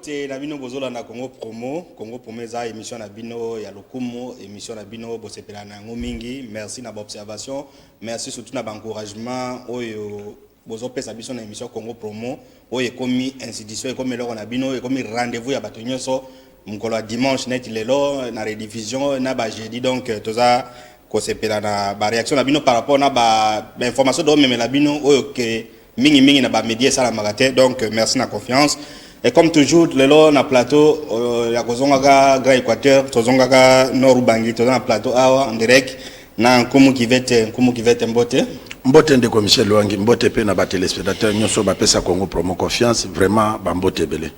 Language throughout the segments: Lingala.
mbote na bino bozola na Congo Promo eza émission na bino ya lokumu, émission na bino bosepela na ngo mingi. Merci na observation, merci surtout na encouragement oyo bozo pesa biso na émission Congo Promo oyo ekomi institution ekomi loko na bino ekomi rendez-vous ya bato nyonso mukolo dimanche net lelo na rediffusion na ba jeudi. Donc toza kosepela na ba réaction na bino par rapport na ba information do memela bino oyo ke mingi na ba média sala magate. Donc merci na confiance. Et comme toujours, lelo na plateau, ya kozonga ka Grand Équateur, tozonga ka Nord Ubangi, tozonga na plateau awa en direct na nkumu kivete mbote. Mbote ndeko Michel Luangi, mbote pe na ba téléspectateurs nyonso ba pesa Congo Promo confiance, vraiment ba mbote belé.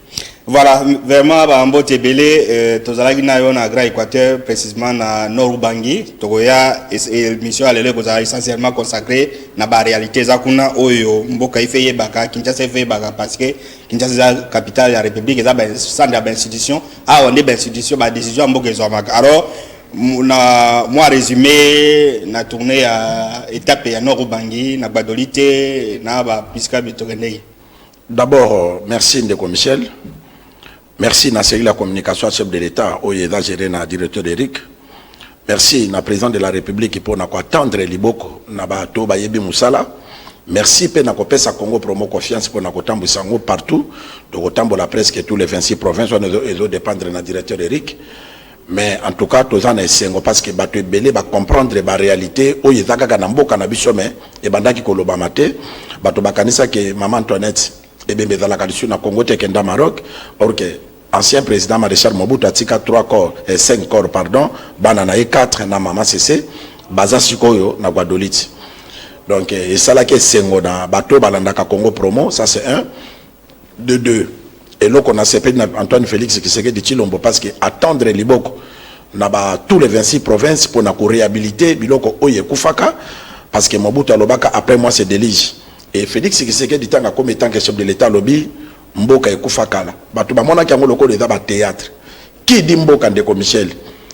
Voilà, vraiment ba mbote belé, tozalaki na yo na Grand Équateur, précisément na Nord Ubangi, tokoya émission alele kozala essentiellement consacrée na ba réalité za kuna oyo mboka ifeye baka Kinshasa ifeye baka parce que Kinshasa capitale ya République eza ba centre ya institution, on est ba institution ba décision mboka ezomaka. Alors moi résumé na tournée à étape ya Nord Ubangi na Badolite na ba piska bitokenei. D'abord merci ndeko Michel. Merci na la communication chef de l'État oyeda géré na directeur Eric. Merci na président de la République pour na ko attendre liboko na bato bayebi musala. Merci pe na ko pesa Congo Promo confiance pour na ko tambisa ngo partout de ko tambola presque tous les 26 provinces on ezo dépendre na directeur Eric. Mais en tout cas tous en esengo parce que bato ebele ba comprendre ba réalité oyo ezaka na mboka na biso mais e bandaki koloba mate bato bakanisa que maman Antoinette ebembe zala kalisu na Congo te kenda Maroc or que ancien président Maréchal Mobutu atika 5 corps pardon bana na 4 na maman CC baza sikoyo na Guadolite. Donc et ça là que esengo na bato balandaka Congo Promo, ça c'est un. De deux. Et là, on a sepé Antoine Félix qui s'est dit Chilombo parce que attendre liboko na tous les 26 provinces pour na réhabiliter biloko oye kufaka parce que Mobutu alobaka après moi c'est délige. Et Félix qui s'est dit tanga comme étant que chef de l'État lobby mboka ekufaka la. Batu ba mona ki ngolo ko leza ba théâtre. Qui dit mboka ndeko Michel?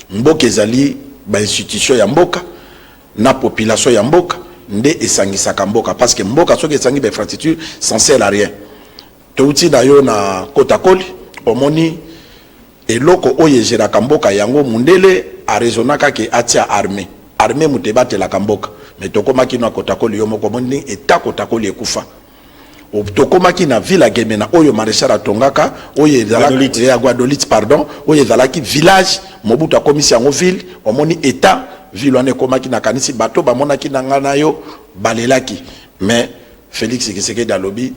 Mboka ezali ba institution ya mboka na population ya mboka nde esangisaka mboka parce que mboka soki esangi ba infrastructure sans sert à rien. Touti dayo na kotakoli omoni eloko oye jera kamboka yango mundele a raisonnaka ke atia armée mutebate la kamboka mais tokomaki na kotakoli yo moko moni eta kotakoli ekufa tokomaki na ville Gemena oyo maréchal atongaka oye zalaki ya Guadolite pardon oye zalaki village Mobutu akomisi yango ville omoni eta ville wane komaki na kanisi bato bamonaki na ngana yo balelaki mais Félix Tshisekedi alobi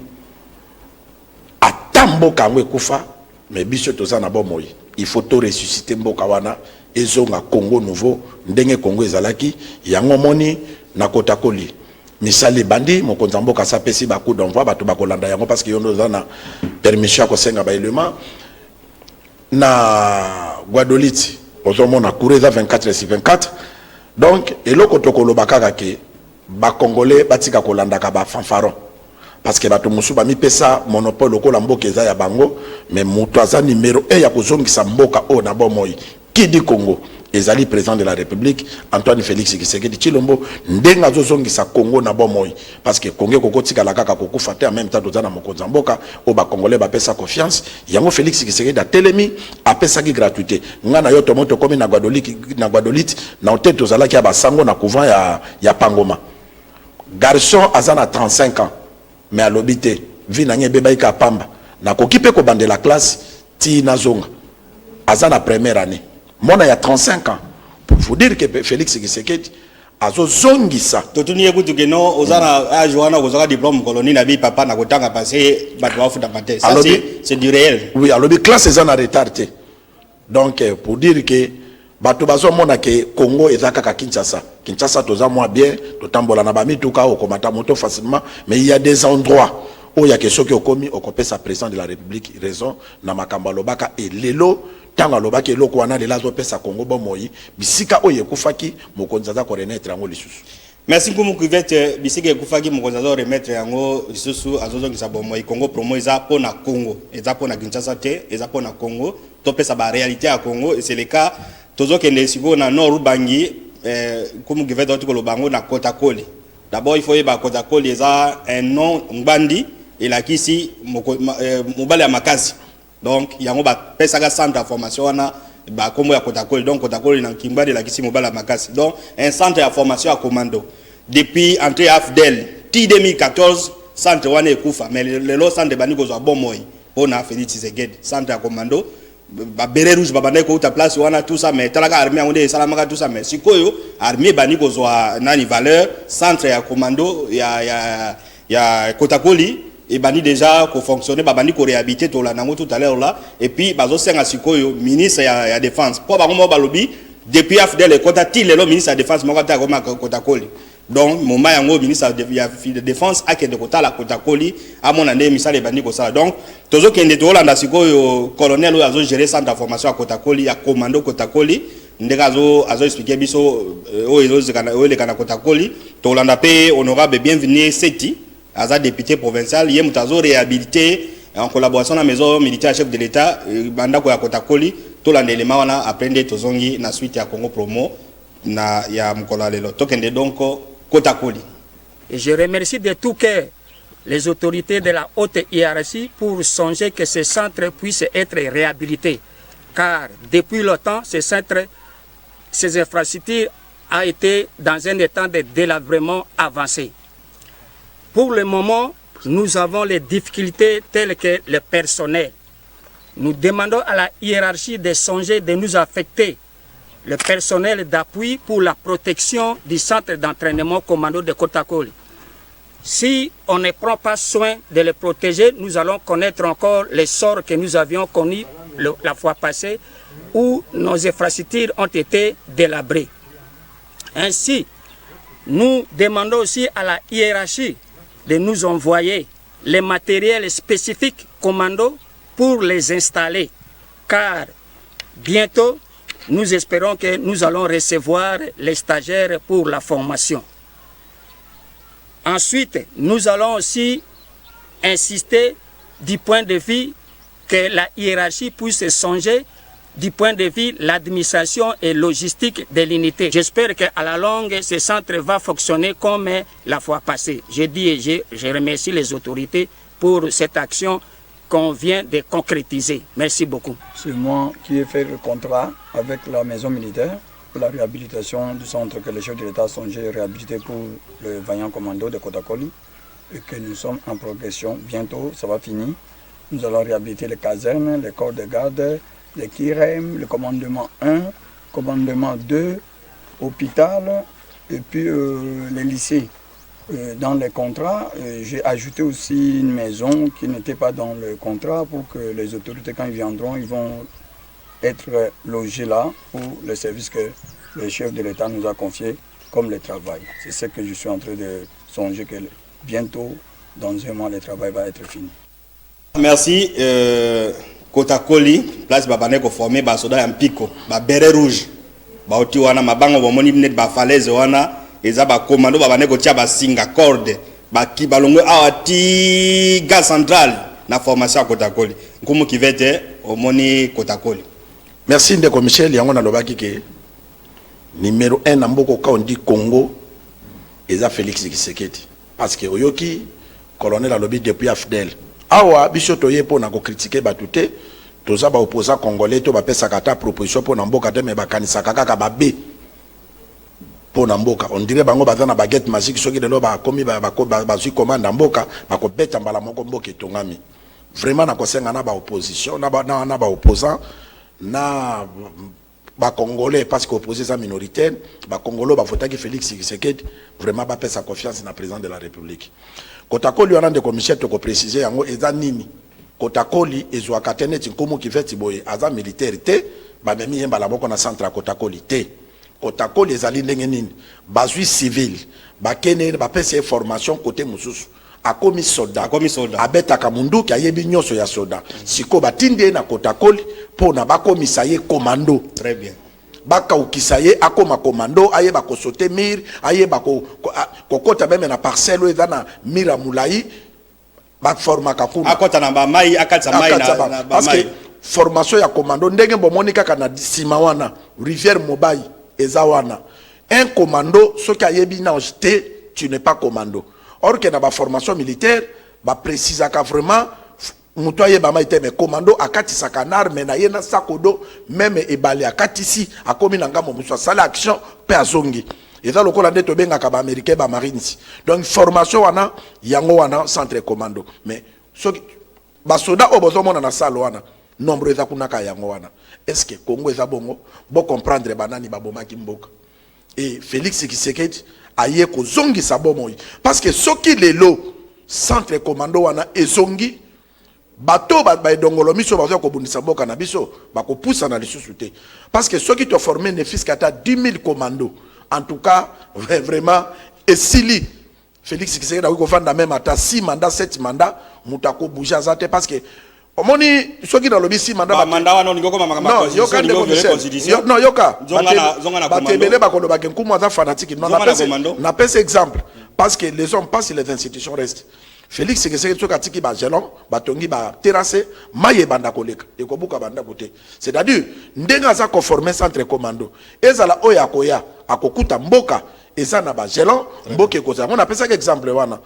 mboka ngwe kufa mais biso toza na bomoi il faut to ressusciter mboka wana ezonga Congo nouveau ndenge Congo ezalaki yango moni na kotakoli misali bandi mokonza mboka sa pesi ba coup d'envoi bato bakolanda yango parce que yono za na permission ko senga ba élément na Guadolite ozomona kureza 24/24. Donc eloko tokoloba kaka ke ba congolais batika kolanda ka ba fanfaron parce que bato musuba mi pesa monopole ko la mboka eza ya bango mais mutu aza numéro 1 ya kozongisa mboka o na bomoi qui dit Congo ezali président de la République Antoine Félix Tshisekedi Tshilombo ndenga zozongisa Congo na bomoi parce que Congo kokotika la kaka kokufa te en même temps tozana mokonza mboka o ba congolais ba pesa confiance yango Félix Tshisekedi a telemi a pesa ki gratuité ngana yo tomoto komi na Guadolite na hôtel tozala ki ba sango na couvent ya Pangoma garçon azana 35 ans mais à l'obité, vie n'a pas pamba. Na kokipe ko bande la classe, ti nazonga. Aza na première année. Mona ya 35 ans. Pour vous dire que Félix Tshisekedi azo zongisa. Totuni ekutu ke no ozana a Joana kozaka diplôme colonie na bi papa na kotanga passer bato wa futa maté. Ça c'est du réel. Oui, à l'obité classe eza na retardé. Donc pour dire que bato bazo mona ke Congo ezaka ka Kinshasa. Kinshasa toza moi bien, totambola na ba mituka okomata moto facilement, mais il y a des endroits où il y a que soki okomi okopesa président de la République raison na makambo lobaka et lelo tanga lobaka eloko wana lela zo pesa Congo bomoi bisika oye kufaki mokonza za ko remettre yango lisusu. Merci pour mon cuvette bisika ekufaki mokonza za remettre yango lisusu azozo ngisa bomoi Congo Promo eza pona Congo, eza pona Kinshasa te, eza pona Congo, to pesa ba réalité à Congo et c'est le cas tozo kende siko na Nord Ubangi comme vous avez dit que na kotakoli. D'abord il faut que kotakoli eza un nom ngbandi et la kisi mobali ya makasi donc yango ba pesaka centre de formation wana ba kombo ya Kotakoli, donc Kotakoli na kimba de la kisi mobala makasi, donc un centre de formation à commando depuis entrée AFDEL ti 2014 centre wana ekufa, mais le centre de bani ko zo bon moy ona Félix Tshisekedi centre à commando ba beret rouge ba banda ko uta place wana tout ça, mais talaka armée onde salamaka tout ça, mais sikoyo armée bani ko zo nani valeur centre à commando ya Kotakoli et bani déjà ko fonctionner ba bani ko réhabiliter to la nango tout à l'heure là, et puis bazo senga sikoyo ministre ya défense po ba ngomo ba lobi depuis AFDEL et Kotati le ministre de défense moko ta ko Kotakoli, donc moment yango ministre de défense a ke de kota la Kotakoli a mon année misale bani ko ça, donc tozo kende to landa sikoyo colonel o azo gérer centre de formation à Kotakoli ya commando Kotakoli ndeka azo expliquer biso o ezo le kana Kotakoli to landa pe honorable bienvenue Seti Aza député provincial, il y a réhabilité en collaboration avec la maison militaire chef de l'État, banda ko ya Kotakoli, tout l'élément on a appris tozongi na suite ya Congo Promo na ya mkola lelo. Tokende donc Kotakoli. Et je remercie de tout cœur les autorités de la haute hiérarchie pour songer que ce centre puisse être réhabilité, car depuis longtemps ces infrastructures ont été dans un état de délabrement avancé. Pour le moment, nous avons les difficultés telles que le personnel. Nous demandons à la hiérarchie de songer de nous affecter le personnel d'appui pour la protection du centre d'entraînement commando de Kotakoli. Si on ne prend pas soin de les protéger, nous allons connaître encore les sorts que nous avions connus la fois passée où nos infrastructures ont été délabrées. Ainsi, nous demandons aussi à la hiérarchie de nous envoyer les matériels spécifiques commando pour les installer, car bientôt nous espérons que nous allons recevoir les stagiaires pour la formation. Ensuite, nous allons aussi insister du point de vue que la hiérarchie puisse songer du point de vue l'administration et logistique de l'unité. J'espère qu'à la longue, ce centre va fonctionner comme la fois passée. Je dis et je remercie les autorités pour cette action qu'on vient de concrétiser. Merci beaucoup. C'est moi qui ai fait le contrat avec la maison militaire pour la réhabilitation du centre que le chef de l'État a songé réhabiliter pour le vaillant commando de Kotakoli et que nous sommes en progression. Bientôt, ça va finir. Nous allons réhabiliter les casernes, les corps de garde, les KIREM, le commandement 1, commandement 2, hôpital et puis les lycées. Dans les contrats, j'ai ajouté aussi une maison qui n'était pas dans le contrat pour que les autorités, quand ils viendront, ils vont être logés là pour le service que le chef de l'État nous a confié comme le travail. C'est ce que je suis en train de songer que bientôt, dans un mois, le travail va être fini. Merci. Kotakoli, place babane ko formé ba soda ya mpiko, ba beret rouge. Ba oti wana mabango bomoni net ba falaise wana, eza ba commando babane ko tia ba singa corde, ba ki balongo awati gaz central na formation à Kotakoli. Nkumu kivete omoni Kotakoli. Merci ndeko Michel yango na lobaki ke numéro 1 na mboko ka on dit Congo eza Félix Tshisekedi parce que oyoki colonel alobi depuis AFDEL. Awa biso toye po na ko critiquer batute toza ba opposant congolais to ba pesa kata proposition po na mboka te me ba kanisa kaka ba be po na mboka on dirait bango bazana baguette magique soki de lo ba komi ba su commande mboka ba ko beta mbala moko mboka etongami vraiment na ko senga na ba opposition na ba opposant na ba congolais parce que opposé sa minoritaire ba congolais ba votaki Félix Tshisekedi vraiment ba pesa confiance na président de la République. Kotakoli wana de commission to ko préciser yango eza nini Kotakoli ezwa katene tinkomo ki veti boye aza militaire te ba memi yemba la boko na centre à Kotakoli te Kotakoli ezali ndenge nini bazui civil ba kene ba pesa formation côté mususu akomi soldat abeta kamundu ki ayebi nyoso ya soldat siko batinde na Kotakoli po na bakomisa ye commando. Très bien. Baka ukisaye akoma commando aye bako sauter mir aye bako kokota même na parcelle ezana mira mulai ba forma kakuna akota na ba mai akatsa mai na parce que formation ya commando ndenge bomoni kaka na sima wana rivière Mobai ezawana un commando soki ayebi na te tu n'es pas commando or que na ba formation militaire ba précisa ka vraiment mutoye bama ite me commando akati sakanar me na yena sakodo même ebale akati si akomi na ngambo muso sala action pe azongi eza lokola nde tobenga ka ba américain ba marines donc formation wana yango wana centre commando mais soki ba soda obozo mona na salo wana nombre eza kunaka yango wana est-ce que Congo eza bongo bo comprendre banani ba bomaki mboka et Félix Tshisekedi aye ko zongi sabomoy parce que soki lelo centre commando wana ezongi bato ba edongolo miso bazo ko bundisa mboka na biso ba ko poussa na lisusu te parce que ceux qui te formé ne fils kata 10 000 commandos en tout cas vraiment esili Félix Tshisekedi a ko fanda même ata 6 mandats 7 mandats mutako bouger azate parce que omoni ceux qui dans le 6 mandats mandat wana ningo ko mama non yoka de constitution non yoka zonga batebele ba ko ba kenkumu aza fanatique non na pèse exemple parce que les hommes passent les institutions restent Félix Tshisekedi soka tiki ba gelon batongi ba terrasser maye banda koleka ekobuka banda kote c'est-à-dire ndenga za conformer centre commando ezala oya koya akokuta mboka eza na ba gelon mboka ekoza on appelle ça exemple wana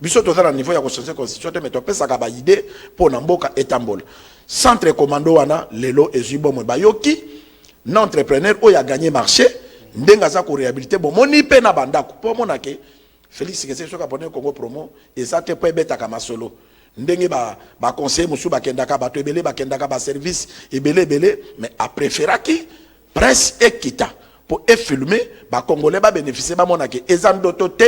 biso toza na niveau ya ko changer constitution te mais to pesa ka ba idée pour na mboka etambola centre commando wana lelo ezibo mo bayoki na entrepreneur oya gagner marché ndenga za ko réhabiliter bon moni pe na banda ko po monake Félix Tshisekedi soka pone Congo promo ezate po ebeta kama solo ndenge ba conseiller musu ba kendaka bato ebele ba kendaka ba service ebele mais a préféraki presse ekita pour filmer ba congolais ba bénéficier ba monake ezandoto te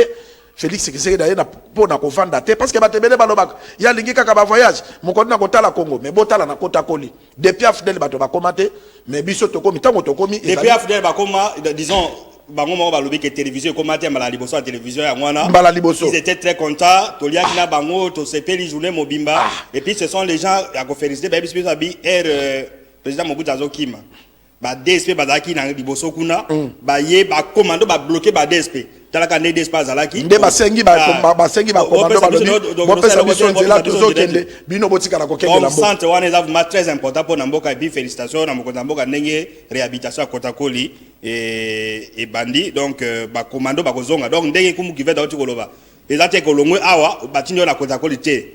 Félix Tshisekedi d'ailleurs na po na ko vanda te parce que ba tebele ba lobaka ya lingi kaka ba voyage mokoni na kotala Congo mais botala na kota koli depuis afdel bato ba komate mais biso to komi tango to komi depuis afdel ba koma disons bango moko balobi que télévision commenté mbala liboso à télévision ya ngwana mbala liboso ils étaient très contents tolia kina bango to sepeli journée mobimba et puis ce sont les gens à ko féliciter ba biso abi président Mobutu Azokima ba DSP bazaki na liboso kuna ba ye ba commando ba bloquer ba DSP talaka ne DSP azalaki nde basengi ba commando ba lobi bo pesa biso nzela tozo kende bino botika na ko kende la mboka centre wana eza vraiment très important pour na mboka et puis félicitations na mboka mboka ndenge réhabilitation à Kotakoli et bandi donc ba commando ba kozonga donc ndenge kumu ki veda oti koloba ezate kolongwe awa batinyo na Kotakoli te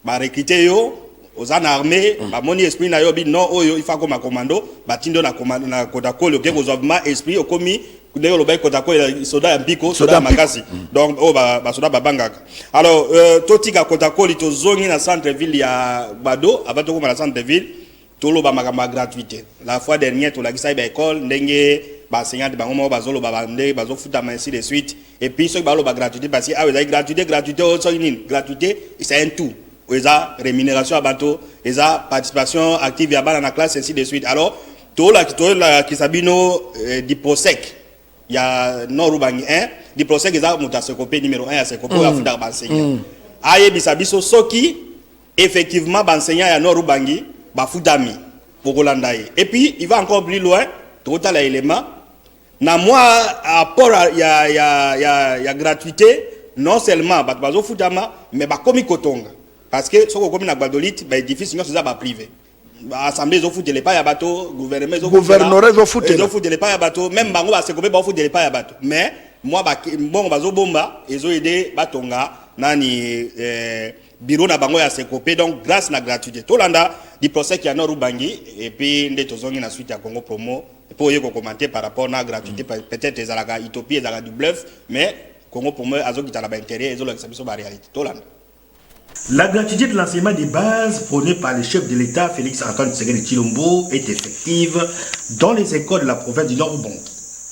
ba recruter yo aux armées ba moni esprit na yo bi non oyo il faut comme commando batindo na commando na Kotakoli ok kozobma esprit okomi ndenge lo bay Kotakoli soda ya mpiko soda ya makasi donc o ba soda babangaka alors totika Kotakoli tozongi na centre ville ya Bado abato ko na centre ville tolo ba makama gratuité la fois dernière to la kisa ba école ndenge ba enseignant ba ngomo bazolo ba ndenge bazofuta ainsi de suite et puis ceux ba lo ba gratuité parce que ah vous gratuité o so nini gratuité c'est un tout eza rémunération à bateau eza participation active ya bana na classe ainsi de suite alors to la kisabino diposec ya Norubangi 1 diposec eza mutasekopé numéro 1 ya sekopo ya futa ba enseignant aye bisabiso soki effectivement ba enseignant ya Norubangi ba futami pour Kolanda et puis il va encore plus loin total élément na moi apport ya gratuité non seulement ba bazo futama mais ba komi kotonga parce que ce qu'on na Gbadolite ba édifice nyonso za ba privé ba assemblée zo futele pa ya bato gouvernement zo futele pa ya bato même bango ba sekopé ba futele pa ya bato mais moi ba bon bazo bomba ezo aider batonga nani bureau na bango ya sekopé donc grâce na gratuité tolanda di procès qui a Norubangi et puis nde tozongi na suite ya Congo promo pour y commenter par rapport na gratuité peut-être ezalaka utopie ezalaka du bluff mais Congo promo azoki tala ba intérêt ezo la biso ba réalité tolanda. La gratuité de l'enseignement des bases prônée par le chef de l'État, Félix Antoine Tshisekedi Tshilombo, est effective dans les écoles de la province du Nord-Ubangi.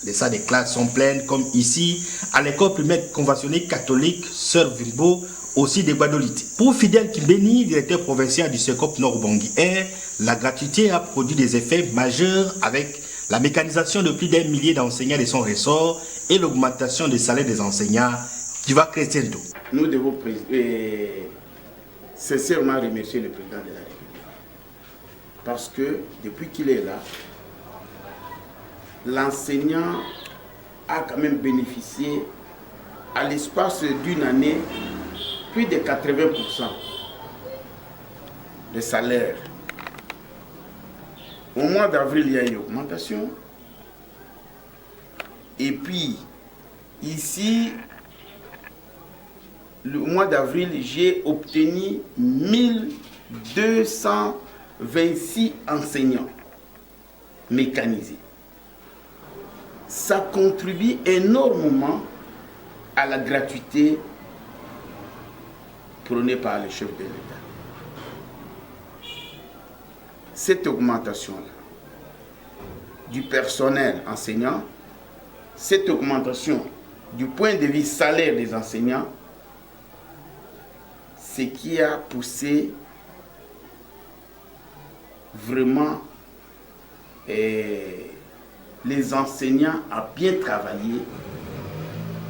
Les salles des classes sont pleines, comme ici, à l'école primaire conventionnée catholique Sœur Vimbo, aussi des Gbadolite. Pour Fidèle Kimbeni, directeur provincial du SECOP Nord-Ubangi Air, la gratuité a produit des effets majeurs avec la mécanisation de plus d'1 millier d'enseignants de son ressort et l'augmentation des salaires des enseignants qui va crescendo. Nous devons sincèrement remercier le président de la République. Parce que depuis qu'il est là, l'enseignant a quand même bénéficié à l'espace d'une année plus de 80% de salaire. Au mois d'avril, il y a une augmentation. Et puis, ici, le mois d'avril, j'ai obtenu 1000 226 enseignants mécanisés. Ça contribue énormément à la gratuité prônée par le chef de l'État. Cette augmentation-là du personnel enseignant, cette augmentation du point de vue salaire des enseignants, ce qui a poussé vraiment les enseignants à bien travailler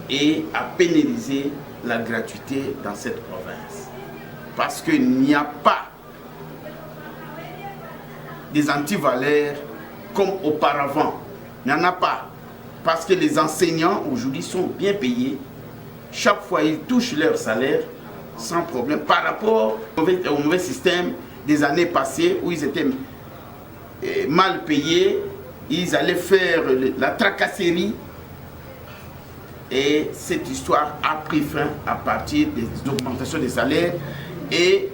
et à pénaliser la gratuité dans cette province. Parce qu'il n'y a pas des antivaleurs comme auparavant. Il n'y en a pas. Parce que les enseignants aujourd'hui sont bien payés. Chaque fois, ils touchent leur salaire sans problème par rapport au mauvais système des années passées où ils étaient mal payés. Ils allaient faire la tracasserie. Et cette histoire a pris fin à partir des augmentations des salaires et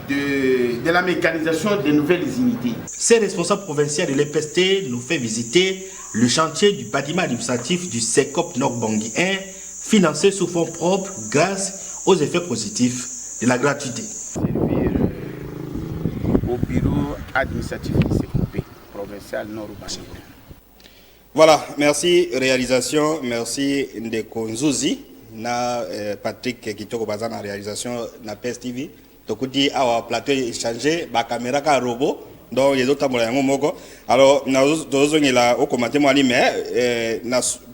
de la mécanisation des nouvelles unités. Ces responsables provinciaux de l'EPST nous fait visiter le chantier du bâtiment administratif du SECOP Nord-Bangui 1, financé sous fonds propres grâce aux effets positifs de la gratuité. Servir au bureau administratif du SECOP provincial Nord-Bangui 1. Voilà, merci réalisation, merci Ndeko Nzuzi, na Patrick Kitoko Bazana réalisation na PES TV. Tokuti awa plateau échangé, ba caméra ka robot, donc les autres mola yango moko. Alors nous la au commenter moi mais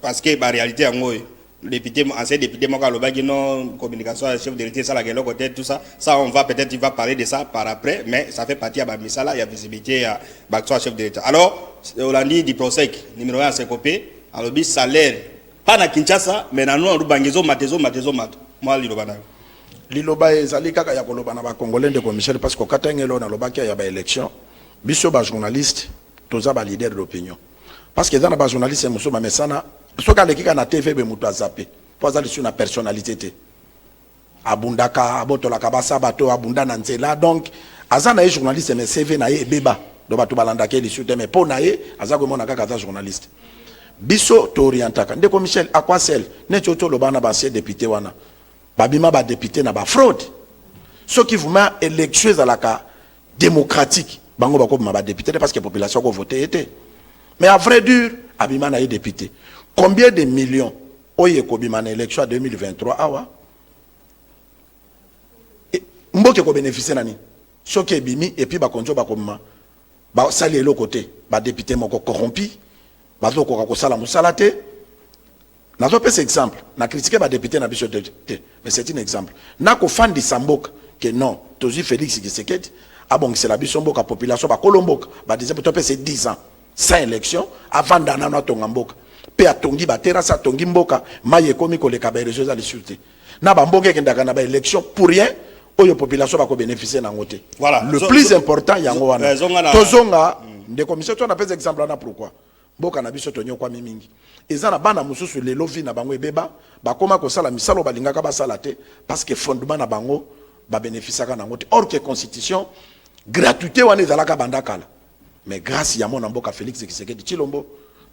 parce que la réalité yango député ancien député moko loba ki non communication chef de l'État ça la gelo côté tout ça on va peut-être il va parler de ça par après mais ça fait partie à ba misala il y a visibilité à ba chef de l'État. Alors on l'a dit du prosec numéro 1 SECOP alors bi salaire pas na Kinshasa mais na no rubangezo matezo moi liloba na liloba ezali kaka ya koloba na ba congolais de Michel parce que katengelo na lobaki ya ba élection biso ba journaliste toza ba leader d'opinion parce que dans ba journaliste muso ba mesana soka lekika na TV be mutu azape po azali sur na personnalité te abundaka abotolaka basa bato abunda na nzela donc azana ye journaliste mais CV na ye beba do bato balanda ke lisute mais po na ye azako mona kaka za journaliste biso to orientaka ndeko Michel akwasel ne choto lobana ba ancien député wana babima ba député na ba fraude ce qui vous met élection à la démocratique bango bako ba député parce que la population ko voté était mais à vrai dur abima na député combien de millions oye ko bima na élection 2023 awa mboke ko bénéficier nani soki bimi et puis ba konjo ba komma ba sali le côté ba député moko corrompu ba zo ko sala musala te. N'a pas cet exemple. N'a critiqué ma député na biso de mais c'est un exemple. N'a ko fan di Samboka que non, tozi Félix Tshisekedi a bon c'est la biso mboka population ba Kolomboka ba disait peut-être c'est 10 ans sans élection avant d'ana na tongamboka. Pe atongi ba terrasse atongi mboka maye komi ko le kabere choses à l'insulter. Na ba mboka kendaka na ba élection pour rien oyo population ba ko bénéficier na ngote. Voilà. Le plus important yango wana. Tozonga de commission tu on appelle exemple là pourquoi. Mboka na biso tonyo kwa mimingi. Ezana bana mususu lelo vi na bango ebeba bakoma ko sala misalo balingaka basala te parce que fondement na bango ba bénéficiaka na ngote or que constitution gratuité wana ezalaka bandakala mais grâce ya mona mboka Félix Tshisekedi Tshilombo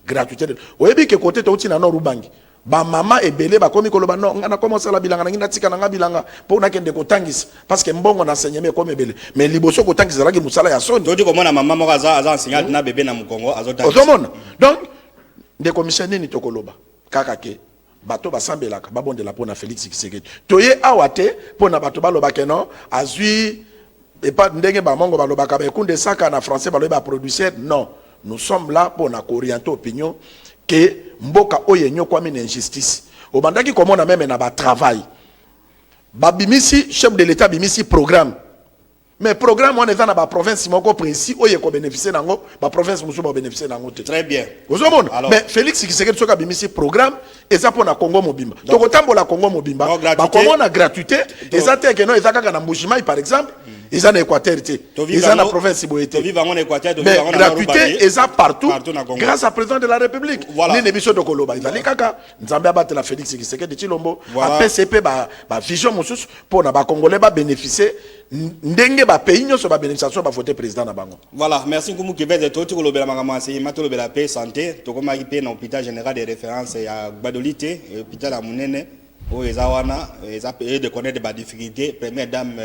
gratuité oyebi ke côté to tina no rubangi ba mama ebele bakomi koloba no ngana commencer la bilanga ngina tika na bilanga po na kende kotangisa parce que mbongo na enseignement comme ebele mais liboso kotangisa la ki musala ya soni to di komona mama moko aza enseignant na bébé na mukongo azotangisa ozomona donc de commission nini tokoloba kaka ke bato basambelaka babondela pona Félix Tshisekedi toye awate pona bato baloba ke non azui et pas ndenge ba mongo baloba ka ba kunde saka na français baloba producer non nous sommes là pour na orienter opinion que mboka oye nyokwa mine injustice obandaki komona même na ba travail babimisi chef de l'état bimisi programme mais programme on est dans la province moko précis oye ko bénéficier nango ba province musu ba bénéficier nango te très bien ozomona mais Félix Tshisekedi soka bimisi programme eza pona Congo mobimba to kotambola Congo mobimba ba komona gratuité eza te que non eza kaka na Mbujimayi par exemple ils ont l'Équateur, ils ont la province Boété. Mais gratuité, ils ont partout, grâce à président de la République. Voilà. Ni émission de Koloba. Ils ont Kaka, Nzambé abattre la Félix Tshisekedi Tshilombo. Après CP, vision Moussous, pour les Congolais bénéficier. Ndenge ba pays nyonso ba bénéficiation ba voter président na bango. Voilà, merci beaucoup qui veut tout kolobela makama enseignement to lobela paix santé to koma ki na hôpital général de référence ya Gbadolite hôpital ya Munene o ezawana ezapé de connaître ba difficulté première dame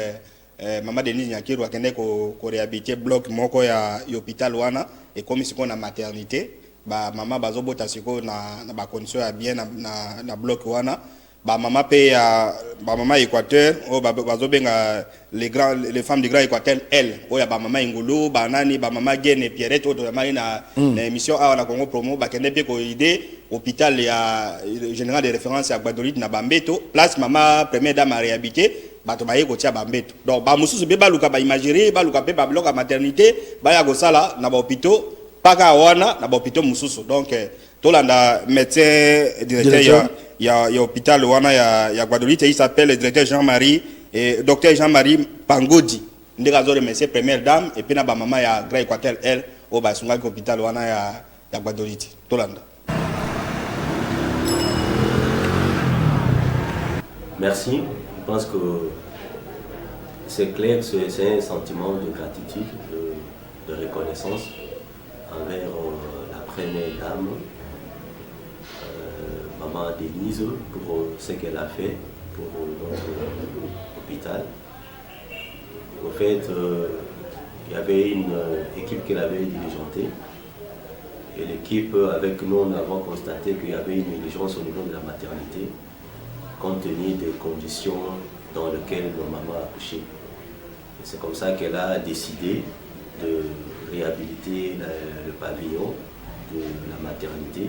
maman Denise Nyakiru akende ko réhabiliter bloc moko ya hôpital wana et comme siko na maternité ba maman bazobota siko na ba condition ya bien na bloc wana. Ba maman paye ba maman Équateur o bazobenga les femmes du Grand Équateur elle o ya ba maman Ngulu ba nani ba maman Gene Pierrette o to mari na émission a na Congo Promo ba kende pe ko idée hôpital ya général de référence à Gbadolite na Bambeto place maman première dame à réhabiliter bato ba yeko tia Bambeto donc ba mususu be ba luka ba imagerie ba luka pe ba bloc à maternité ba ya go sala na ba hôpitaux paka wana na ba hôpitaux mususu donc tolanda médecin directeur il y a hôpital wana ya Gbadolite, il s'appelle le directeur Jean-Marie et docteur Jean-Marie Pangodi. Ndekazo remercier première dame et puis na ba maman ya Grand Équateur elle au basunga hôpital wana ya Gbadolite. Tolanda. Merci. Je pense que c'est clair, c'est un sentiment de gratitude, de reconnaissance envers la première dame. Maman Denise pour ce qu'elle a fait pour notre hôpital. En fait, il y avait une équipe qu'elle avait diligentée et l'équipe avec nous, on avons constaté qu'il y avait une négligence au niveau de la maternité compte tenu des conditions dans lesquelles nos mamans accouchaient. C'est comme ça qu'elle a décidé de réhabiliter le pavillon de la maternité.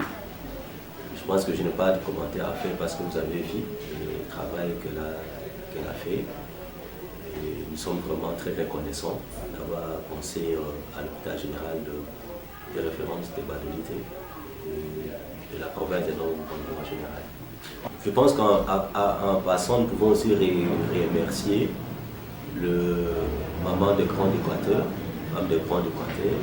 Je pense que je n'ai pas de commentaire à faire parce que vous avez vu le travail qu'elle a fait. Et nous sommes vraiment très reconnaissants d'avoir pensé à l'hôpital général de référence de Gbadolite et de la province de Nord en général. Je pense qu'en passant, nous pouvons aussi remercier le maman de Grand Équateur, femme de Grand Équateur,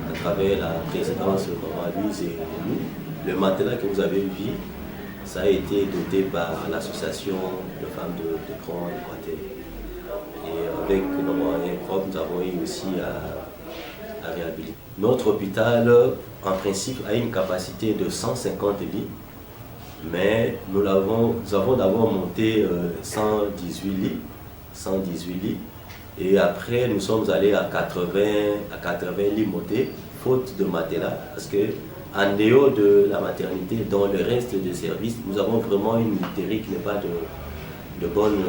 à travers la présidence de Maman Louise et nous. Le matelas que vous avez vu, ça a été doté par l'association de femmes de Grand Équateur. Et avec nos moyens propres, nous avons eu aussi à réhabiliter. Notre hôpital, en principe, a une capacité de 150 lits, mais nous avons d'abord monté 118 lits. Et après, nous sommes allés à 80 lits montés, faute de matelas, parce que en dehors de la maternité, dans le reste des services, nous avons vraiment une literie qui n'est pas de bonne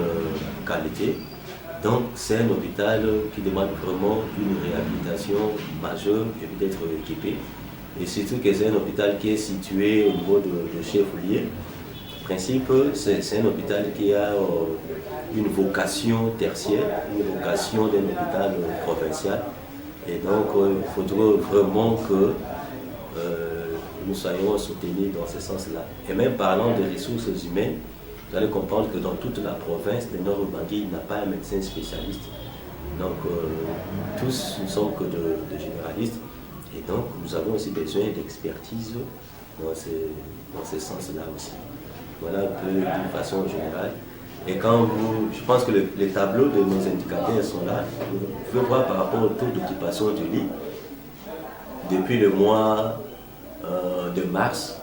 qualité. Donc c'est un hôpital qui demande vraiment une réhabilitation majeure et peut-être équipée. Et surtout que c'est un hôpital qui est situé au niveau de Chef-Lieu. En principe, c'est un hôpital qui a une vocation tertiaire, une vocation d'un hôpital provincial. Et donc il faudrait vraiment que nous soyons soutenus dans ce sens-là. Et même parlant de ressources humaines, vous allez comprendre que dans toute la province de Nord-Ubangi, il n'y a pas un médecin spécialiste. Donc tous ne sommes que de généralistes. Et donc nous avons aussi besoin d'expertise dans ce sens-là aussi. Voilà un peu d'une façon générale. Et je pense que les tableaux de nos indicateurs sont là. Vous pouvez voir par rapport au taux d'occupation du lit. Depuis le mois de mars,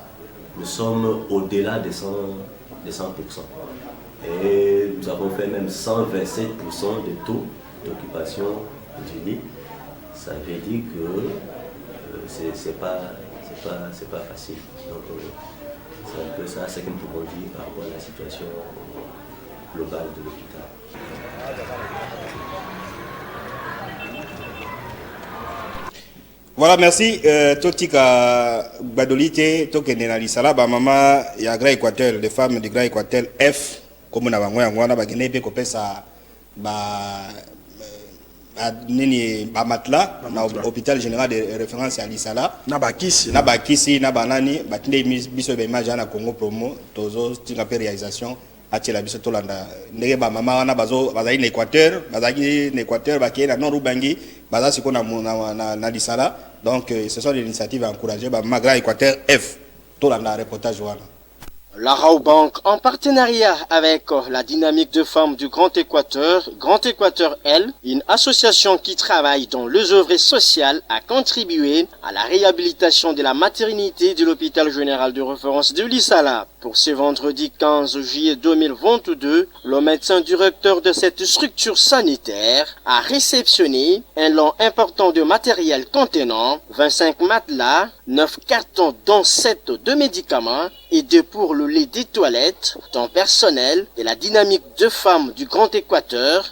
nous sommes au-delà de 100%. Et nous avons fait même 127% de taux d'occupation du lit. Ça veut dire que c'est pas facile. Donc c'est un peu ça, ce que nous pouvons dire par rapport à la situation globale de l'hôpital. Voilà, merci. Totika Gbadolite, Tokende na Lisala, ba mama ya Grand Équateur, les femmes du Grand Équateur F, comme on a ba gene pe kopesa ba nini ba matla na hôpital général de référence à Lisala. Na bakisi na banani, batinde biso ba image na Congo Promo, tozo tinga pe réalisation atiela biso tolanda ndenge bamama wana bazali na Équateur bazalaki na Équateur bakeye na Nord Ubangi baza siko na Lisala. Donc ce sont des initiatives à encourager bamama Grand Équateur F tolanda reportage wana. La Raobank, en partenariat avec la dynamique de femmes du Grand Équateur L, une association qui travaille dans les œuvres sociales, a contribué à la réhabilitation de la maternité de l'hôpital général de référence de Lisala. Pour ce vendredi 15 juillet 2022, le médecin directeur de cette structure sanitaire a réceptionné un lot important de matériel contenant 25 matelas, 9 cartons dont 7 de médicaments et 2 pour le lait des toilettes, temps personnel de la dynamique de femmes du Grand Équateur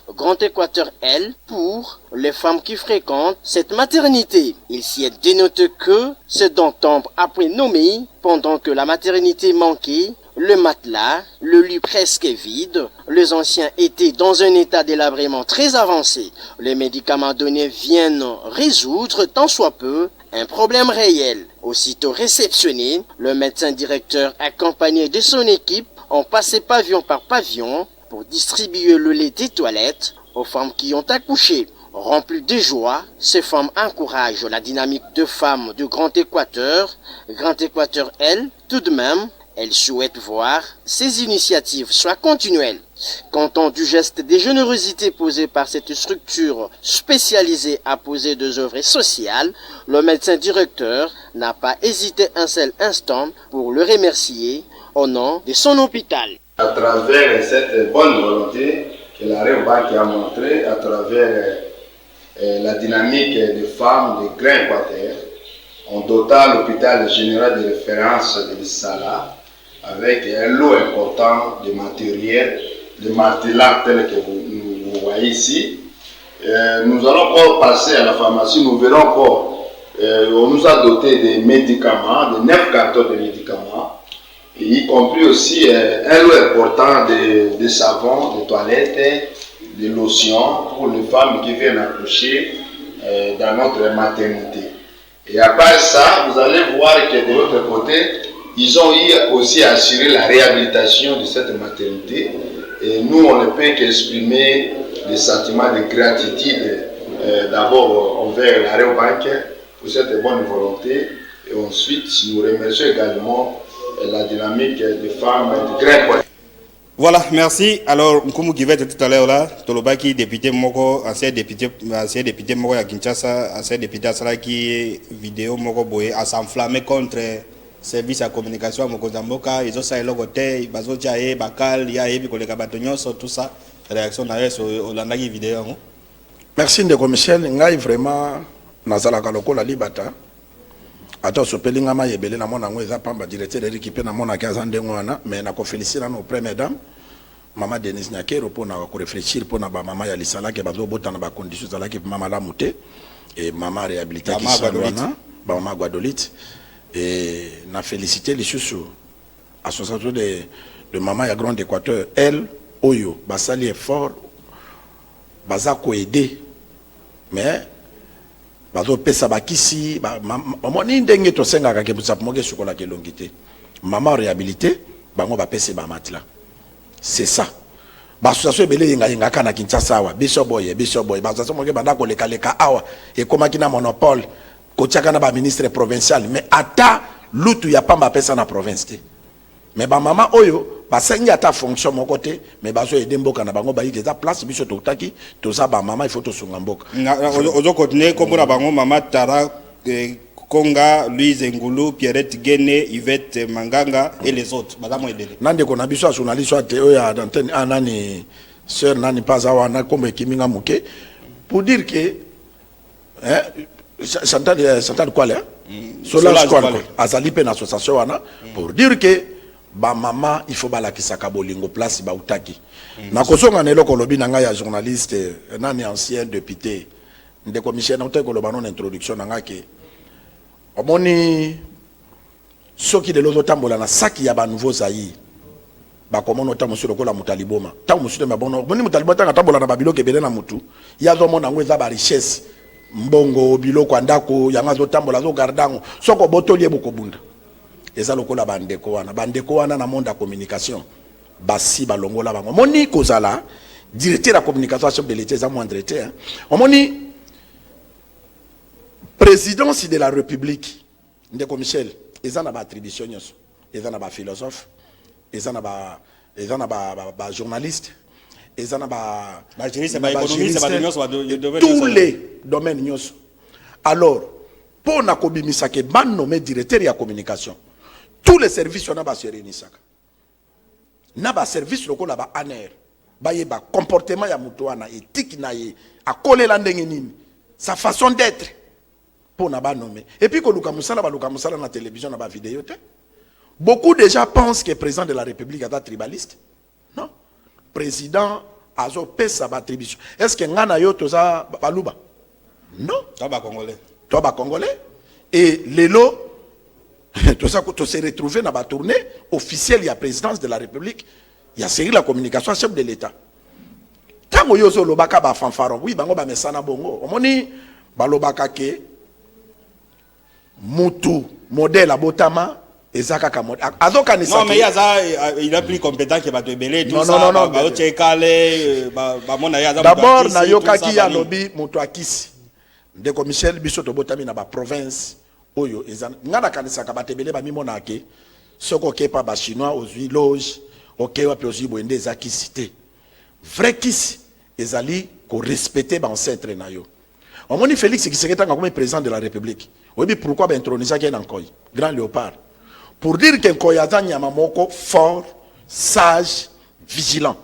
L, pour les femmes qui fréquentent cette maternité. Il s'y est dénoté que ce dont tombe après nommé, pendant que la maternité manquait, le matelas, le lit presque vide, les anciens étaient dans un état délabrement très avancé. Les médicaments donnés viennent résoudre tant soit peu un problème réel. Aussitôt réceptionné, le médecin directeur accompagné de son équipe ont passé pavillon par pavillon pour distribuer le lait des toilettes aux femmes qui ont accouché. Remplies de joie, ces femmes encouragent la dynamique de femmes du Grand Équateur L. Tout de même, elles souhaitent voir ces initiatives soient continuelles. Content du geste de générosité posé par cette structure spécialisée à poser des œuvres sociales, le médecin directeur n'a pas hésité un seul instant pour le remercier au nom de son hôpital. À travers cette bonne volonté que la Raobank a montrée, à travers la dynamique des femmes de Grand Équateur, on dota l'hôpital général de référence de Lisala avec un lot important de matériel, de matelas tels que vous voyez ici. Nous allons encore passer à la pharmacie, nous verrons encore. On nous a doté des médicaments, de 9 cartons de médicaments, et y compris aussi un lot important de savons, de toilettes, de lotions pour les femmes qui viennent accoucher dans notre maternité. Et à part ça, vous allez voir que de l'autre côté, ils ont eu aussi assuré la réhabilitation de cette maternité. Et nous, on ne peut qu'exprimer des sentiments de gratitude d'abord envers la Raobank pour cette bonne volonté. Et ensuite, nous remercions également la dynamique des femmes de Grand Équateur. Voilà, merci. Alors, comme qui va être tout à l'heure là, Tolobaki, député Moko, ancien député Moko à Kinshasa, ancien député à Salaki, vidéo Moko Boye, à s'enflammer contre service à communication à Mokozamboka, ils ont ça et le côté, Bazo Tchae, Bakal, Yae, Bikoleka Batonyo, tout ça, réaction derrière sur Olandaki vidéo. Merci Ndeko Michel, ngai vraiment, Nazalaka Lokola Libata. Attends, ce pelinga ma yebele na mona ngwe za pamba directeur de l'équipe na mona kaza ndengo wana, mais na ko féliciter nos premières dames. Maman Denise Nyakero pour na ko réfléchir pour na ba maman ya Lisala ke bazo bota na ba conditions za la ke maman la muté et maman réhabilité qui wana, ba maman Guadolit et na féliciter les chouchou association de maman ya Grand Équateur L Oyo, basali effort baza ko aider mais bazo pesa bakisi moni ndenge to senga ka ke busa moke sukola ke longité maman réhabilité bango ba pesa ba matla c'est ça ba association belé yenga kana Kinshasa wa Bishop Boy ba association moke banda ko leka awa et comme kina monopole ko tiaka na ba ministre provincial mais ata lutu ya pamba pesa na province te mais ba maman oyo ba sengi ata fonction mon côté mais bazo aider mboka na bango ba yi eza place biso to taki to za ba maman il faut to sunga mboka ozo continuer comme na bango maman Tara Konga, Louise Ngulu, Pierrette Guéné, Yvette Manganga et les autres. Madame Edele. Nande ko na biso a journaliste wa te oya d'antenne anani sœur nani pas awana comme kiminga muke pour dire que Chantal Kwale Solange Kwale azali pe na association wana pour dire que ba maman il faut balakisa ka bolingo place ba utaki na kozonga nelo ko lobi nanga ya journaliste nani ancien député ndeko Michel na ko loba non introduction nanga ke omoni soki de lozo tambola na saki ya ba nouveau zaï ba komono ta monsieur lokola mutaliboma ta monsieur ba bono boni mutaliboma ta tambola na babilo ke bele na mutu ya zo mona ngwe za ba richesse mbongo biloko andako yanga zo tambola zo gardango soko botoli eboko bunda eza lokola bandeko wana na monde ya communication basi balongola bango moni kozala directeur la communication chef de l'État za moindre té hein omoni présidence de la République ndeko Michel eza na ba attribution nyonso eza na ba philosophe eza na ba journaliste eza na ba juriste ba économiste ba nyonso tous les domaines nyonso. Alors pour na kobimisa ke ban nommé directeur ya communication tous les services on a ba se réunisaka na ba service lokola ba ANR ba yeba comportement ya mutu wana éthique na ye akolela ndenge nini sa façon d'être pour na ba nommer et puis ko luka musala na télévision na ba vidéo te. Beaucoup de gens pensent que le président de la République est tribaliste. Non. Président azo pesa ba attribution. Est-ce que ngana yo toza baluba? Non. Toi ba congolais. Toi ba congolais. Et lelo tout ça to se retrouver dans la tournée officielle, il y a présidence de la République, il y a série la communication chef de l'État. Tango yozo lobaka ba fanfaro, oui bango ba mesana bongo. Omoni ba lobaka ke mutu modèle abotama ezaka ka modèle. Non mais il a plus compétent que ba te belé tout ça. Non, ba chekale ba mona ya za. D'abord na yokaki ya lobi mutu akisi. Ndeko Michel biso to botami na ba province. Oyo ezana ngana kanisa ka batebele ba mimona ke soko kepa ba chinois ozui loge OK wa piozi boende za kisité vrai kisi ezali ko respecter ba ancêtre na yo omoni Félix Tshisekedi comme président de la République obi pourquoi ba introniser ke Nkoy grand léopard pour dire que Nkoy azanya mamoko fort sage vigilant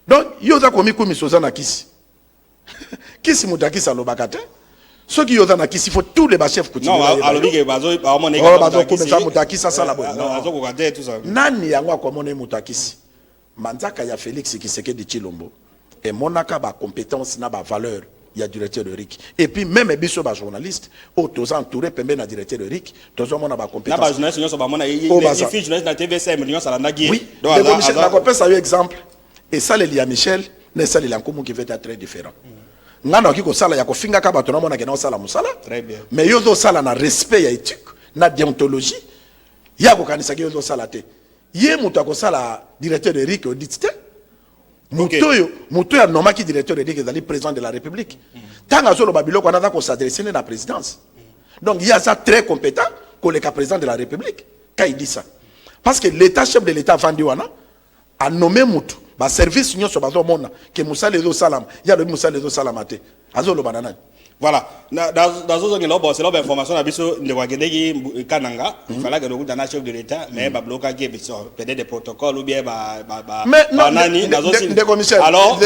donc yo za komi misoza na kisi kisi mutakisa lobakate. Ceux qui ont un il faut tous les chefs continuer. Non, alors que bazo ba mon égal. Bazo comme mutakisi ça la bonne. Non, bazo ko gade tout ça. Nani yango ko mona mutakisi. Manzaka ya Félix Tshisekedi Tshilombo. Et monaka ba compétence na ba valeur il y a directeur de RIC. Et puis même biso ba journaliste au tous entouré pembe na directeur de RIC, tous mona ba compétence. Na ba journaliste nyonso ba mona il fait journaliste na TVCM nyonso la nagi. Oui. Donc Michel na ko pesa yo exemple et ça le lia Michel, ne ça le lankomo qui va être très différent. Ngana ki ko sala ya ko finga ka bato na mona ke na sala musala. Très bien. Mais yo zo sala na respect ya éthique, na déontologie. Ya ko kanisa ke yo zo sala te. Ye muto ko sala directeur de RIC audit te. Muto ya nomaki directeur de RIC ezali président de la République. Tanga zo lo babilo ko na ko s'adresser na présidence. Donc il y a ça très compétent que le président de la République quand il dit ça. Parce que l'état chef de l'état Vandi wana a nommé mutu ba service nyonso bazo mona ke musale zo salam ya le musale zo salamate azo lo banana. Voilà, dans ce que c'est l'information na biso de wagendeki kananga, il fallait que le gouvernement chef de l'état mais ba bloquer peut-être des protocoles ou bien nani dans des commissaires. Alors,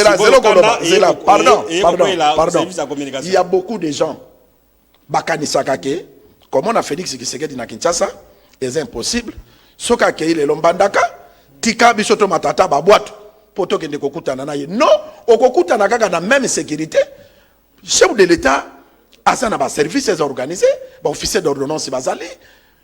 pardon. Il y a beaucoup de gens bakanisa kake comme on a Félix Tshisekedi na Kinshasa, c'est impossible. Soka ke ile lombandaka tika biso to matata ba boîte poto kende kokutana na ye. Non, okokutana kaka na même sécurité. Chef de l'État, à ça, ba services organisés, ba officier d'ordonnance bazali,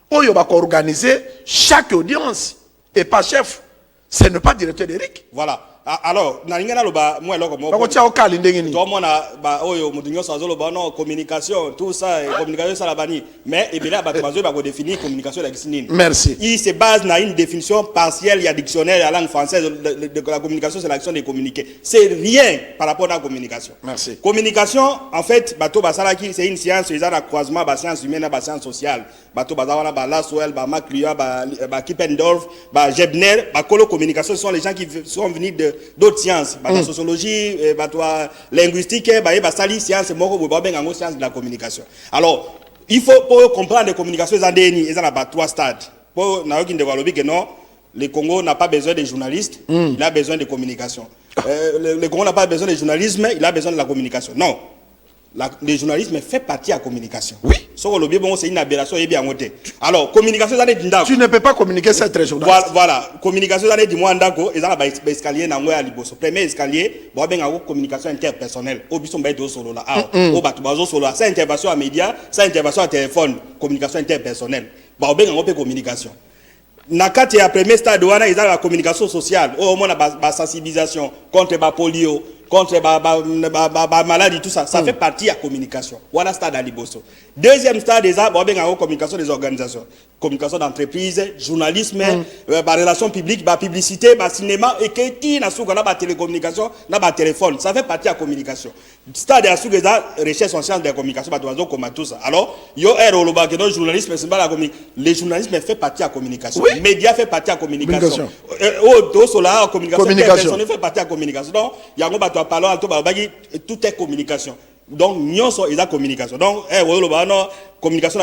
oyo ba organiser chaque audience et pas chef. Ce n'est pas directeur de RIC. Voilà. Alors, na ngana loba moi eloko moko. Ba ko tia okali ndenge ni. To mona ba oyo mutu nyonso azolo ba non communication, tout ça communication ça la bani. Mais et bien ba bazo ba ko définir communication la kisinini. Merci. Il se base na une définition partielle, il y a dictionnaire la langue française de la communication c'est l'action de communiquer. C'est rien par rapport à la communication. Merci. Communication en fait bato basalaki c'est une science ils ont un croisement ba science humaine ba science sociale. Bato bazawana ba Laswell, ba Maclure, ba Kippendorf, ba Gebner, ba Kolo communication ce sont les gens qui sont venus d'autres sciences, la sociologie, linguistique, sali science, science de la communication. Alors, il faut pour comprendre les communications, il y a 3 stades. Pour non, le Congo n'a pas besoin de journalistes, il a besoin de communication. Le Congo n'a pas besoin de journalisme, il a besoin de la communication. Non. Le journalisme fait partie de la communication. Oui. C'est une aberration. Alors, communication, tu ne peux pas communiquer sans être journaliste. Voilà. Communication, ils ont un escalier. Premier escalier, communication interpersonnelle. C'est intervention à médias, c'est intervention à téléphone. Communication interpersonnelle. Communication. Nakati ya premier stade wana ils ont la communication sociale. Au moins la sensibilisation contre la polio, contre la maladie, tout ça. Ça fait partie de la communication. Voilà stade à Liboso. Deuxième stade, ils ont la communication des organisations. communication d'entreprise, journalisme, relations publiques, publicité, cinéma, et que qui n'a pas télécommunication, n'a pas téléphone. Ça fait partie de la communication. C'est-à-dire que les recherches en sciences de la communication, comme tout ça. Alors, il y a le journalisme, c'est pas la communication. Le journalisme fait partie de la communication. Les médias fait partie de la communication. La communication fait partie de la communication. Donc, il y a un parlant, tout est communication. Donc, nous sommes la communication. Donc, communication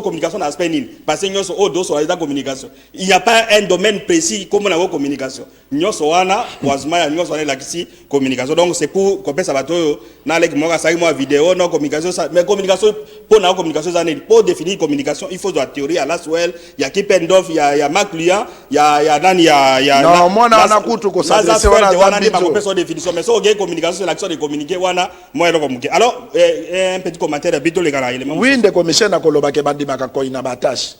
communication d'aspect nil parce que nous sommes la communication. Il n'y a pas un domaine précis comme la communication. Nous sommes la communication. Donc, c'est pour qu'on ça va tout dans les vidéo, non communication. Mais communication pour la communication, pour définir communication, il faut de la théorie à la Swell. Il y a Kipendorf, il y a Marc Lian, il y a non, moi on a coûté que ça c'est définition. Mais ça, communication, c'est l'action de communiquer. Alors, un petit commentaire de Bito les gars. Oui, de commissaire na koloba ke bandi makako ina batache.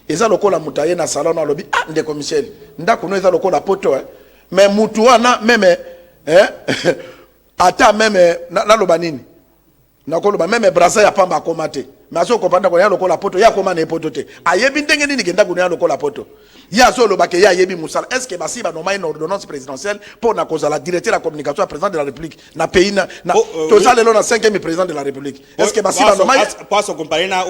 Eza lokola mutaye na salon na lobi de commissaire. Ndako no eza lokola poto mais mutu wana meme ata meme na loba nini. Na koloba meme brasa ya pamba komate. Mais aso kopanda ko ya lokola poto ya koma na poto te. Ayebi ndenge nini kenda ko ya lokola poto. Ya zo loba ke ya yebi musala. Est-ce que basi ba normal une ordonnance présidentielle pour na cause la directeur de la communication à président de la République na pays na to ça le na 5e président de la République. Est-ce que basi ba normal pas se comparer na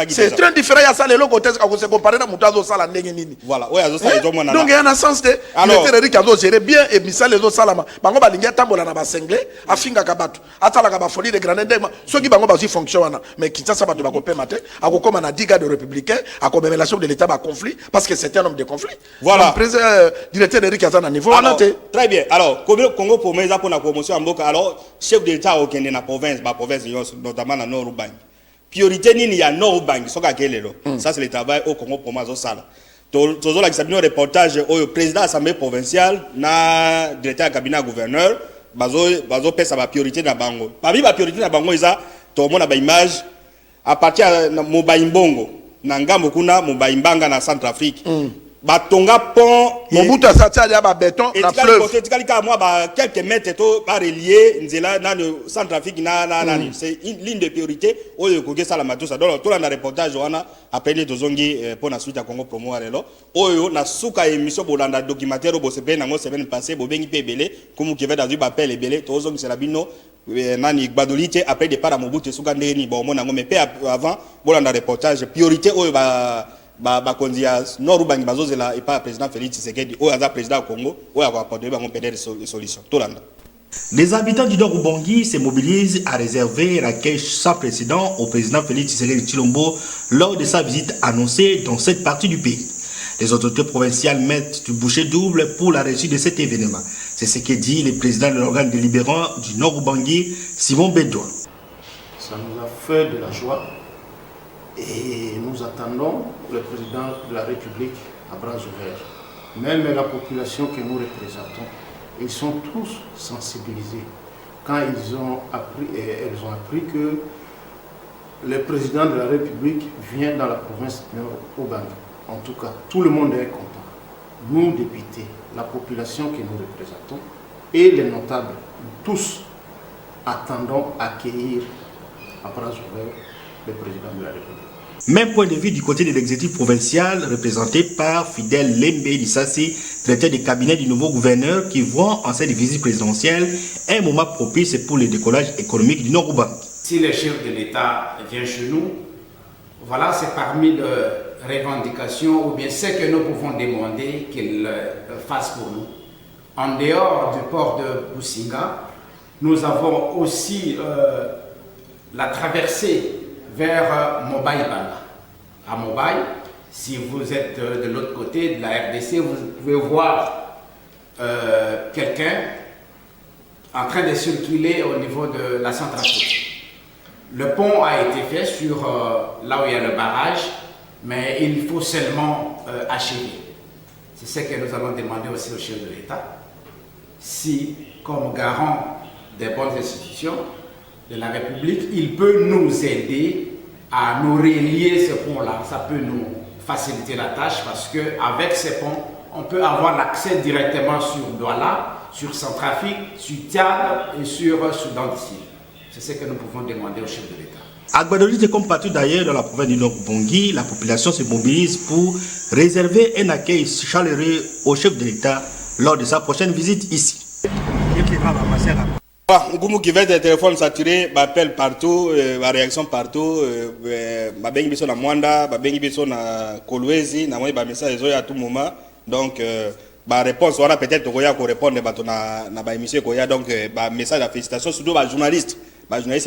c'est très différent ya ça le côté à se comparer na mutazo sala ndenge nini. Voilà, oya zo ça ezomona. Donc il y a un sens de directeur Eric azo gérer bien et misala les salama. Bango ba lingia tambola na ba sengle afinga kabatu. Atala ka ba folie de grande ndema. Ceux qui bango ba si fonctionne mais qui ça ba to ba ko pemate akokoma na 10 gars de républicains akomemela de l'état ba conflit parce que c'est un homme de conflit. Voilà. Président directeur Eric Azana niveau très bien. Alors Congo pour mes pour la promotion en Boka. Alors chef de l'état au Kenya na province notamment dans Nord Ubangi. Priorité ni il y a Nord Ubangi soka kelelo. Ça c'est le travail au Congo pour mazo sala. Tozo la kisabino reportage au président assemblée provinciale na directeur cabinet gouverneur bazo pesa ba priorité na bango. Parmi ba priorité na bango isa to mona ba image à partir de Mobaimbongo Nangamo kuna Mobaimbanga na Centrafrique. Batonga pont Mobutu asati ya ba béton na fleuve. Etika moi ba quelques mètres to ba relier nzela na Centrafrique na c'est une ligne de priorité au koke sala matosa. Donc tout la reportage wana après les dozongi pour la suite à Congo promo alelo. Oyo na suka émission bolanda documentaire bo sepe nango semaine passée bo bengi pebele comme qui va dans du appel ebele to zongi c'est la bino nani gbadolite après départ à Mobutu suka ndeni bon mona ngome pe avant bolanda reportage priorité oyo ba kondia Nord Ubangi bazozela et pas président Félix Tshisekedi ou aza président Congo ou a apporter ba peut des solutions tolanda. Les habitants du Nord Ubangi se mobilisent à réserver l'accueil sans précédent au président Félix Tshisekedi Tshilombo lors de sa visite annoncée dans cette partie du pays. Les autorités provinciales mettent du bouchée double pour la réussite de cet événement. C'est ce que dit le président de l'organe délibérant du Nord Ubangi, Simon Bédouin. Ça nous a fait de la joie et nous attendons le président de la République à bras ouverts. Même la population que nous représentons, ils sont tous sensibilisés. Quand ils ont appris que le président de la République vient dans la province de Nord Ubangi. En tout cas, tout le monde est content. Nous, députés, la population que nous représentons et les notables, tous attendons accueillir à bras ouverts le président de la République. Même point de vue du côté de l'exécutif provincial, représenté par Fidèle Lembe Dissassi, directeur du cabinet du nouveau gouverneur, qui voit en cette visite présidentielle un moment propice pour le décollage économique du Nord Ubangi. Si le chef de l'État vient chez nous, voilà, c'est parmi les revendications ou bien ce que nous pouvons demander qu'il fasse pour nous. En dehors du port de Businga, nous avons aussi la traversée vers Mobaïbanga. À Mobaï, si vous êtes de l'autre côté de la RDC, vous pouvez voir quelqu'un en train de circuler au niveau de la Centrafrique. Le pont a été fait sur là où il y a le barrage, mais il faut seulement achever. C'est ce que nous allons demander aussi au chef de l'État. Si, comme garant des bonnes institutions de la République, il peut nous aider à nous relier ce pont-là. Ça peut nous faciliter la tâche parce qu'avec ces ponts, on peut avoir l'accès directement sur Douala, sur Centrafrique, sur Tchad et sur Soudan du Sud. C'est ce que nous pouvons demander au chef de l'État. À Gbadolite, comme partout d'ailleurs dans la province du Nord-Ubangi, la population se mobilise pour réserver un accueil chaleureux au chef de l'État lors de sa prochaine visite ici. Ngoumou qui veut des téléphones saturés, m'appelle partout, ma réaction partout, ma bengi biso na Mwanda, ma bengi biso na Kolwezi, na moi ba message à tout moment. Donc ba réponse on a peut-être koya ko répondre bato na ba émission koya, donc ba message de félicitations surtout ba journaliste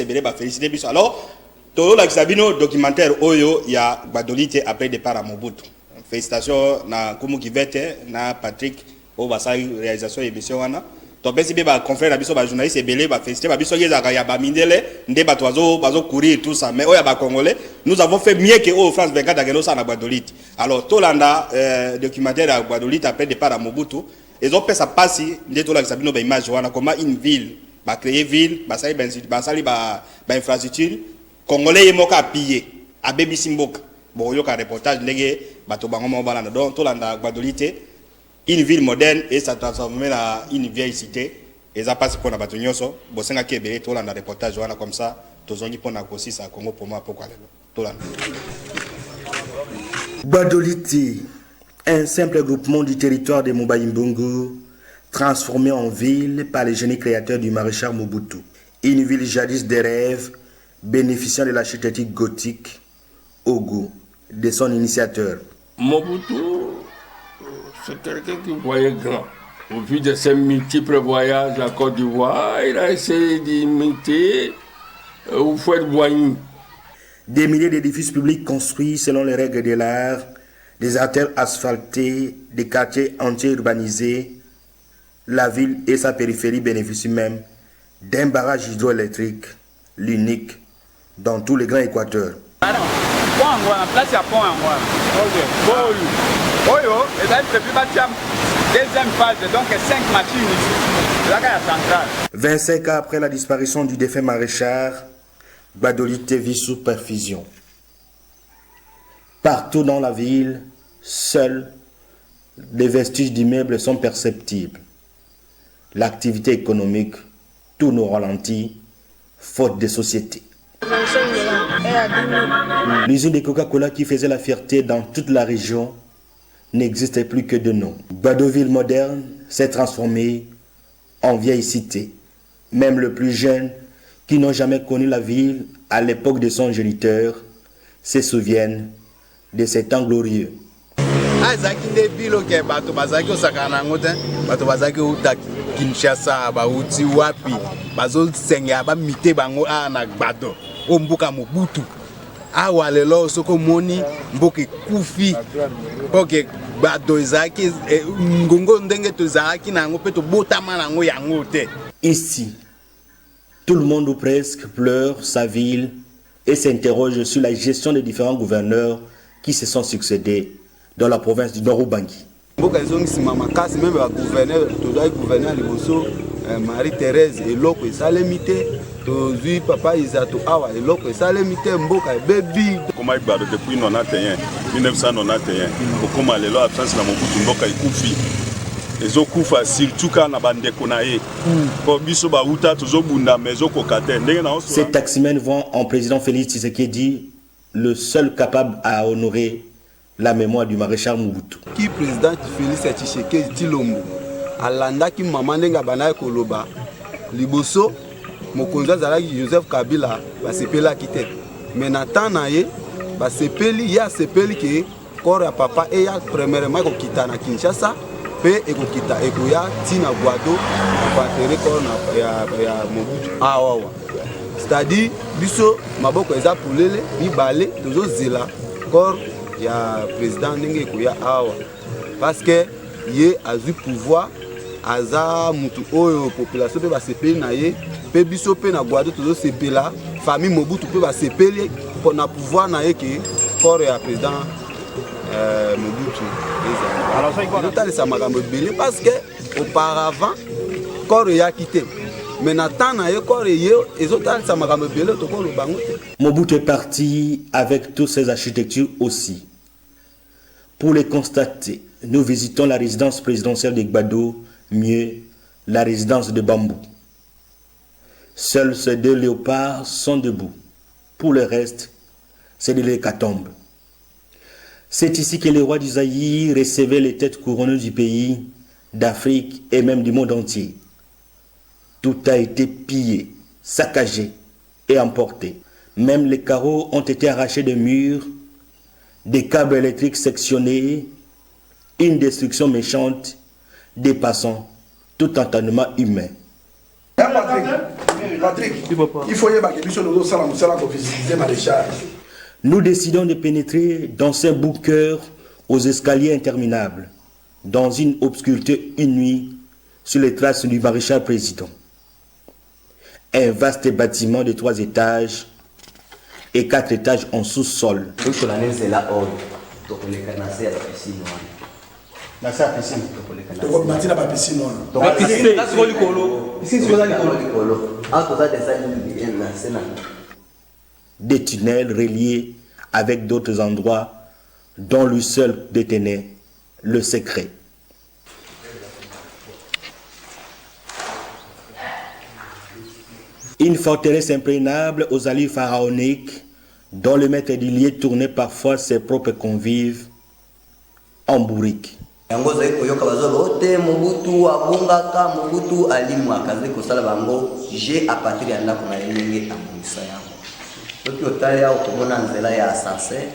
belé ba féliciter biso. Alors tolo la kisabino documentaire oyo ya Gbadolite après départ à Mobutu. Félicitations na Ngoumou qui veut na Patrick au basa réalisation émission wana. Donc, si vous avez confrère un journaliste, vous avez félicité, vous avez courir et tout ça. Mais au Congolais, nous avons fait mieux que au France 24 à Gbadolite. Alors, tout le documentaire à Gbadolite après départ à Mobutu, ils ont fait ça passer, comment une ville, créer ville, infrastructure, Congolais est moka pillé, à Baby Simboka. Bon, il y a un reportage, donc tout le Gbadolite. Une ville moderne et ça transforme en une vieille cité. Et ça passe pour la Batonyoso. Bosenga qui est belé, tout le reportage comme ça. Tout le monde pour la aussi ça Congo pour moi pourquoi tout le Gbadolite, un simple groupement du territoire de Mobayimbongo, transformé en ville par les génies créateurs du maréchal Mobutu. Une ville jadis de rêve, bénéficiant de l'architecture gothique au goût de son initiateur. Mobutu, c'est quelqu'un qui voyait grand. Au vu de ses multiples voyages à Côte d'Ivoire, il a essayé d'imiter Houphouët-Boigny. Des milliers d'édifices publics construits selon les règles de l'art, des artères asphaltées, des quartiers entiers urbanisés, la ville et sa périphérie bénéficient même d'un barrage hydroélectrique, l'unique dans tout le Grand Équateur. Deuxième phase, donc 5 machines ici. Là, il y a centrale. 25 ans après la disparition du défunt maréchal, Gbadolite vit sous perfusion. Partout dans la ville, seuls des vestiges d'immeubles sont perceptibles. L'activité économique tourne au ralenti, faute de société. L'usine de Coca-Cola qui faisait la fierté dans toute la région n'existait plus que de nom. Gbadoville moderne s'est transformée en vieille cité. Même le plus jeune, qui n'ont jamais connu la ville à l'époque de son géniteur, se souviennent de ces temps glorieux. Awa lelo soko moni mboke kufi boke bado ezaki ngongo ndenge tozaki nango pe to botama nango yango te. Ici, tout le monde ou presque pleure sa ville et s'interroge sur la gestion des différents gouverneurs qui se sont succédés dans la province du Nord-Ubangi. Mboka ezongi mama kasi même ba gouverneur tozaki gouverneur liboso Marie-Thérèse eloko esalemite tozui papa Isato awa eloko esalemite mboka bebi koma Gbado depuis 1991 okoma lelo absence na Mobutu mboka ikufi ezokufa surtout kana bandeko na ye po biso ba uta tozobunda mezo kokate ndenge na Ces taximens vont en président Félix Tshisekedi, le seul capable à honorer la mémoire du maréchal Mobutu. Qui président Félix Tshisekedi Tshilombo alandaki mama ndenga bana koloba liboso mokonzi azalaki Joseph Kabila basepelaki te mais na temps na ye basepeli ya sepeli ke corps ya papa et ya premièrement kokita na Kinshasa pe ekokita ekoya tina Gwado batere corps na ya Mobutu awa c'est-à-dire biso maboko eza pulele mibale tozozela corps ya président ndenge ekoya awa parce que ye azui pouvoir aza mutu oyo population pe basepeli na ye pe biso pe na Gwado tozo sepela famille Mobutu pe basepeli pour na pouvoir na ye ke corps ya président Mobutu alors ça makambo belé parce que auparavant corps ya quitté mais na temps na ye corps ye ezotal ça makambo belé to ko bango te. Mobutu est parti avec toutes ses architectures aussi. Pour les constater, nous visitons la résidence présidentielle de Gbado, mieux la résidence de Bambou. Seuls ces deux léopards sont debout, Pour le reste, c'est de l'hécatombe. C'est ici que les rois du Zaïre recevaient les têtes couronnées du pays, d'Afrique et même du monde entier. Tout a été pillé, saccagé et emporté. Même les carreaux ont été arrachés des murs, des câbles électriques sectionnés, une destruction méchante dépassant tout entendement humain. Patrick, il faut y maréchal. Nous décidons de pénétrer dans ce bunker aux escaliers interminables, dans une obscurité inouïe, sur les traces du maréchal président. Un vaste bâtiment de 3 étages et 4 étages en sous-sol. Des tunnels reliés avec d'autres endroits dont lui seul détenait le secret. Une forteresse imprégnable aux allures pharaoniques dont le maître du lieu tournait parfois ses propres convives en bourrique. yango zai koyoka bazolo te Mobutu abungaka Mobutu alimu akazi kosala bango je a partir ya ndako na yenge abungisa yango soki otali ya okomona nzela ya sanse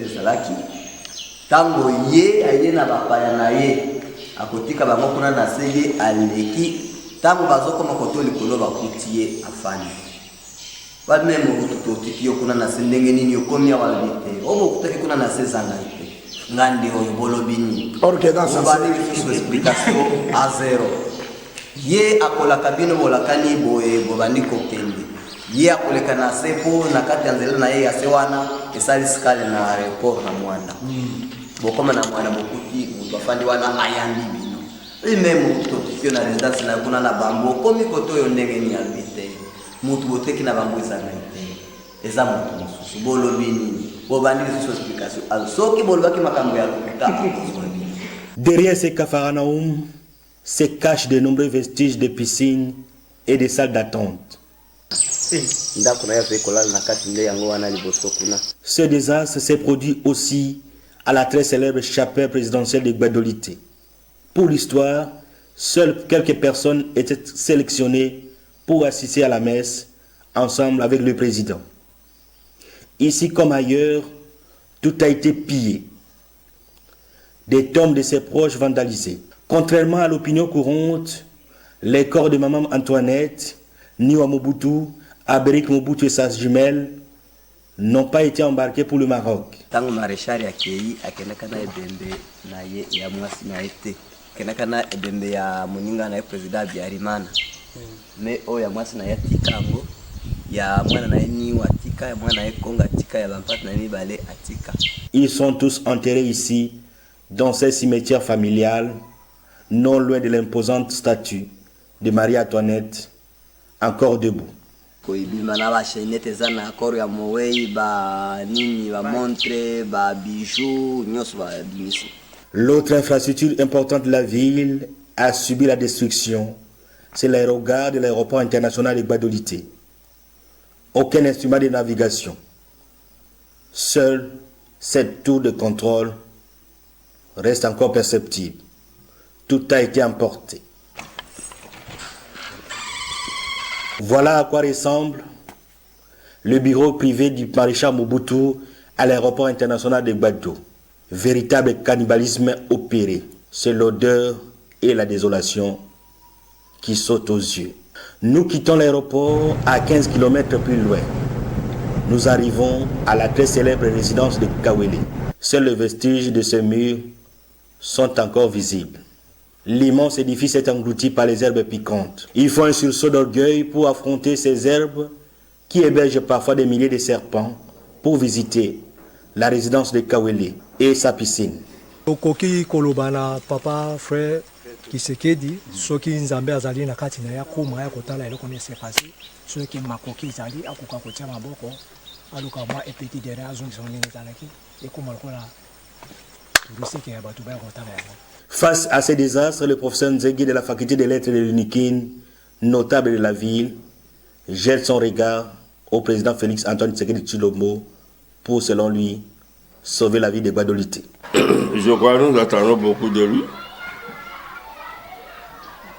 ezalaki tango ye aye na bapaya na ye akotika bango kuna na se ye aleki tango bazokoma koto likolo bakuti ye afani badme Mobutu totiki yo kuna na se ndenge nini okomi awa bite obo kutaki kuna na se zanga ite ngandi oyo bolobini obali biso explication a zero ye akolaka bino bolakani boye bobandi kokende ye akoleka na sepo na kati ya nzela na ye ya se wana esali skale na aéroport na Mwanda bokoma na Mwanda bokuti mutu afandi wana ayandi bino imemo totikio na résidence na kuna na bambo komi koto yo ndenge ni albite mutu boteki na bambo ezanga ite eza mutu mosusu bolobini. Derrière ces capharnaüm se cachent de nombreux vestiges de piscines et de salles d'attente. Ce désastre s'est produit aussi à la très célèbre chapelle présidentielle de Gbadolité. Pour l'histoire, seules quelques personnes étaient sélectionnées pour assister à la messe ensemble avec le président. Ici comme ailleurs, tout a été pillé. Des tombes de ses proches vandalisées. Contrairement à l'opinion courante, les corps de maman Antoinette, Niwa Mobutu, Abérik Mobutu et sa jumelle n'ont pas été embarqués pour le Maroc. Tango maréchal akei akenakana ebembe na ye ya mwasi na ete kenakana ebembe ya moninga na président Biarimana mais o ya mwasi na yatikango ya mwana na ni watika ya mwana na konga tika ya bampate na mibale atika. Ils sont tous enterrés ici dans ce cimetière familial non loin de l'imposante statue de Marie-Antoinette encore debout. Koibima na ba chaînette za na akoro ya Mowei ba nini ba montre ba bijoux nyos ba bimisi. L'autre infrastructure importante de la ville a subi la destruction. C'est l'aérogare de l'aéroport international de Gbadolité. Aucun instrument de navigation. Seule cette tour de contrôle reste encore perceptible. Tout a été emporté. Voilà à quoi ressemble le bureau privé du maréchal Mobutu à l'aéroport international de Gbaddo. Véritable cannibalisme opéré. C'est l'odeur et la désolation qui sautent aux yeux. Nous quittons l'aéroport à 15 km plus loin. Nous arrivons à la très célèbre résidence de Kawele. Seuls les vestiges de ce mur sont encore visibles. L'immense édifice est englouti par les herbes piquantes. Il faut un sursaut d'orgueil pour affronter ces herbes qui hébergent parfois des milliers de serpents pour visiter la résidence de Kawele et sa piscine. Okoki kolobana papa frère Kisekedi soki nzambe azali na kati na ya koma ya kotala eloko ne se passé soki makoki ezali akoka kotia maboko aluka mwa epeti derrière azongisa ndenge ezalaki ekoma lokola turisike ya bato baya kotala yango. Face à ces désastres, le professeur Nzegi de la faculté des lettres de l'Unikin, notable de la ville, jette son regard au président Félix Antoine Tshisekedi Tshilombo pour, selon lui, sauver la vie des Guadolités? Je crois que nous attendons beaucoup de lui.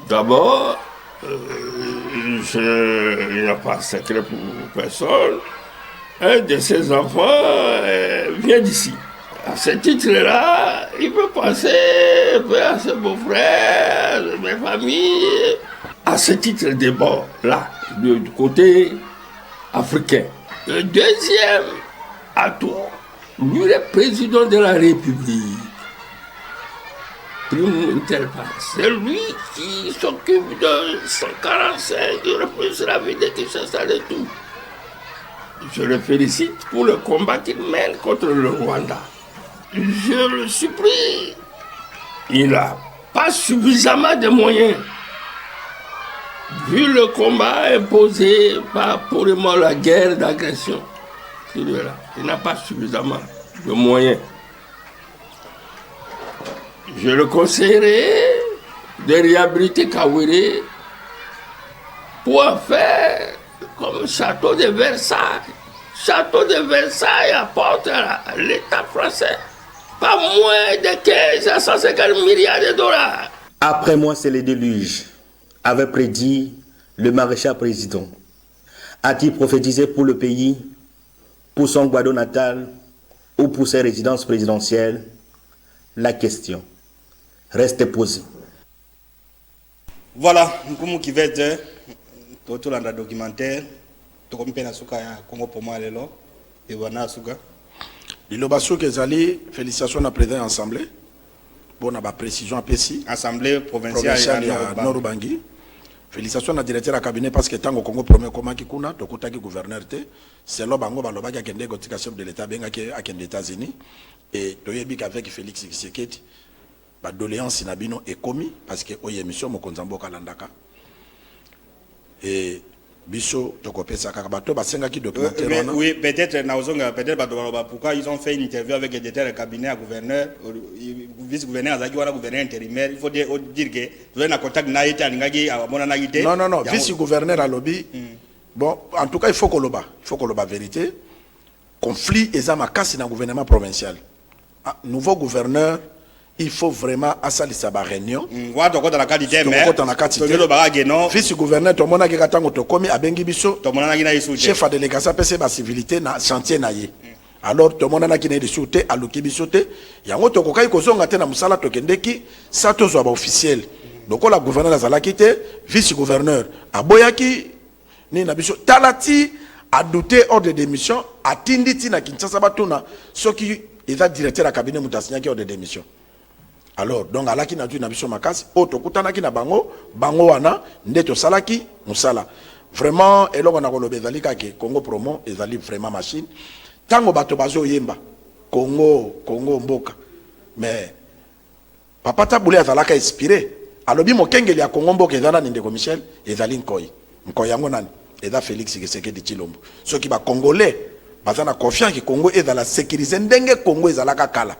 D'abord, il n'y a pas de secret pour personne. Un de ses enfants vient d'ici. À ce titre-là, il peut penser à ses beaux-frères, mes familles. À ce titre d'abord, là, du côté africain. Le deuxième atout, lui, le président de la République. C'est lui qui s'occupe de 145, il repousse la vie de Kinshasa et tout. Je le félicite pour le combat qu'il mène contre le Rwanda. Je le supplie. Il n'a pas suffisamment de moyens. Vu le combat imposé par pour le moment la guerre d'agression, il n'a pas suffisamment de moyens. Je le conseillerais de réhabiliter Kawere pour en faire comme château de Versailles. Château de Versailles apporte à l'État français pas moins de 15 à 150 milliards de dollars. Après moi, c'est le déluge, avait prédit le maréchal président. A-t-il prophétisé pour le pays, pour son Guado natal ou pour ses résidences présidentielles? La question reste posée. Voilà, nous qui va dire, tout le documentaire, tout comme Penasuka Congo pour moi, et voilà Suka. Lilobasso Kezali, félicitations à président de l'Assemblée. Bon, on a la précision à Pessi. Assemblée provinciale à Norubangi. Félicitations à directeur du cabinet parce que tant au Congo premier comment qui kuna, to kutaki gouverneur té, c'est là bango baloba qui a kende gotika chef de l'État benga qui a kende États-Unis et toyebi qu'avec Félix Tshisekedi, ba doléance inabino est commis parce que oye mission mokonzambo kalandaka et biso tokopesa kaka bato basenga ki documentaire oui peut-être naozonga peut-être ba pourquoi ils ont fait une interview avec le directeur du cabinet à gouverneur vice-gouverneur azaki wala gouverneur intérimaire il faut dire que vous avez un contact na été alingaki amona na ité non vice-gouverneur à lobby bon en tout cas il faut qu'on le vérité conflit eza makasi na gouvernement provincial nouveau gouverneur il faut vraiment asalisa ba réunion dans la qualité mais vice-gouverneur to mona ke katango to komi abengi biso to mona na chef de délégation pese ba civilité na chantier na ye alors to mona na ki na discuter aluki biso te yango to kokai kozonga te na musala to kendeki sa to zo ba officiel donc la gouverneur azalaki te vice-gouverneur aboyaki ni na biso talati a douté hors de démission atinditi na Kinshasa batuna soki eza directeur à cabinet mutasinya ki hors de démission. Alors, donc, à la qui n'a pas de makasi, auto kutana ki na bango wana, ndeto salaki, musala. Vraiment, et là, on a relobé zalika ke Congo promo, et zali vraiment machine. Tango bato bazo yemba, Congo mboka. Mais, papa taboulé a zalaka inspiré. Alobi mo kengeli ya Congo mboka, ezana nindeko Michel, et zali nkoi. Nkoi yango nani, eza Félix Tshisekedi Tshilombo. Ceux qui ba Congolais, bazana confiant que Congo est dans la sécurité, ndenge Congo est zalaka kala.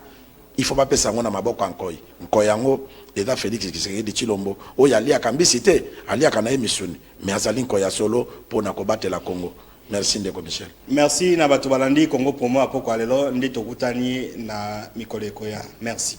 Il faut pas passer à maboko encore. Nkoyango eza Félix Tshisekedi Tshilombo. Oya ali akambisite, ali akanaye misuni. Mais azali nkoya solo pour na kobattre la Congo. Merci ndeko Michel. Merci na bato balandi Congo pour moi apoko alelo ndi tokutani na mikolo ekoya. Merci.